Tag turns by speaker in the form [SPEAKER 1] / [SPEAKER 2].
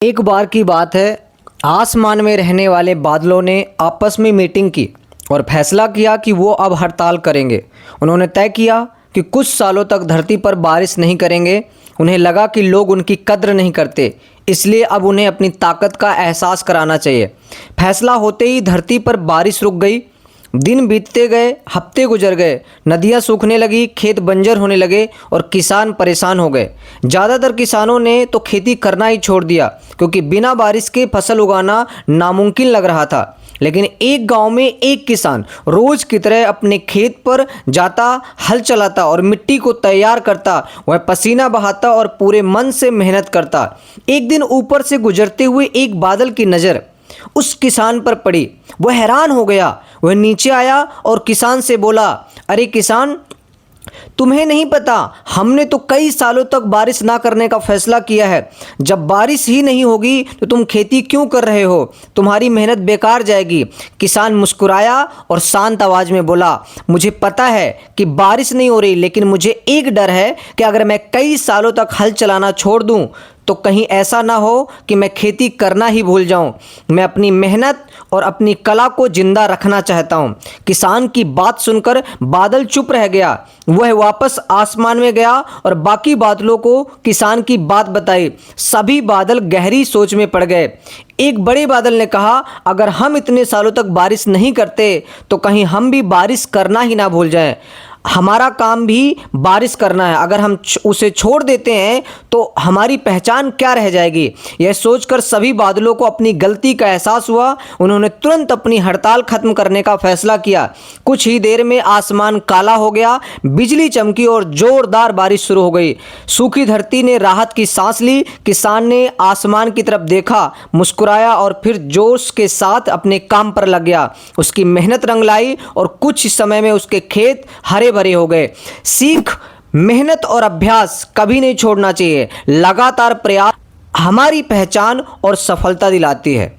[SPEAKER 1] एक बार की बात है, आसमान में रहने वाले बादलों ने आपस में मीटिंग की और फैसला किया कि वो अब हड़ताल करेंगे। उन्होंने तय किया कि कुछ सालों तक धरती पर बारिश नहीं करेंगे। उन्हें लगा कि लोग उनकी कद्र नहीं करते, इसलिए अब उन्हें अपनी ताकत का एहसास कराना चाहिए। फैसला होते ही धरती पर बारिश रुक गई। दिन बीतते गए, हफ्ते गुजर गए, नदियाँ सूखने लगी, खेत बंजर होने लगे और किसान परेशान हो गए। ज़्यादातर किसानों ने तो खेती करना ही छोड़ दिया, क्योंकि बिना बारिश के फसल उगाना नामुमकिन लग रहा था। लेकिन एक गांव में एक किसान रोज की तरह अपने खेत पर जाता, हल चलाता और मिट्टी को तैयार करता। वह पसीना बहाता और पूरे मन से मेहनत करता। एक दिन ऊपर से गुजरते हुए एक बादल की नज़र उस किसान पर पड़ी। वह हैरान हो गया। वह नीचे आया और किसान से बोला, अरे किसान, तुम्हें नहीं पता, हमने तो कई सालों तक बारिश ना करने का फैसला किया है। जब बारिश ही नहीं होगी तो तुम खेती क्यों कर रहे हो? तुम्हारी मेहनत बेकार जाएगी। किसान मुस्कुराया और शांत आवाज में बोला, मुझे पता है कि बारिश नहीं हो रही, लेकिन मुझे एक डर है कि अगर मैं कई सालों तक हल चलाना छोड़ दूं तो कहीं ऐसा ना हो कि मैं खेती करना ही भूल जाऊं। मैं अपनी मेहनत और अपनी कला को जिंदा रखना चाहता हूं। किसान की बात सुनकर बादल चुप रह गया। वह वापस आसमान में गया और बाकी बादलों को किसान की बात बताई। सभी बादल गहरी सोच में पड़ गए। एक बड़े बादल ने कहा, अगर हम इतने सालों तक बारिश नहीं करते तो कहीं हम भी बारिश करना ही ना भूल जाएं। हमारा काम भी बारिश करना है। अगर हम उसे छोड़ देते हैं तो हमारी पहचान क्या रह जाएगी? यह सोचकर सभी बादलों को अपनी गलती का एहसास हुआ। उन्होंने तुरंत अपनी हड़ताल खत्म करने का फैसला किया। कुछ ही देर में आसमान काला हो गया, बिजली चमकी और जोरदार बारिश शुरू हो गई। सूखी धरती ने राहत की सांस ली। किसान ने आसमान की तरफ देखा, मुस्कुराया और फिर जोश के साथ अपने काम पर लग गया। उसकी मेहनत रंग लाई और कुछ समय में उसके खेत हरे भरे हो गए। सीख, मेहनत और अभ्यास कभी नहीं छोड़ना चाहिए। लगातार प्रयास हमारी पहचान और सफलता दिलाती है।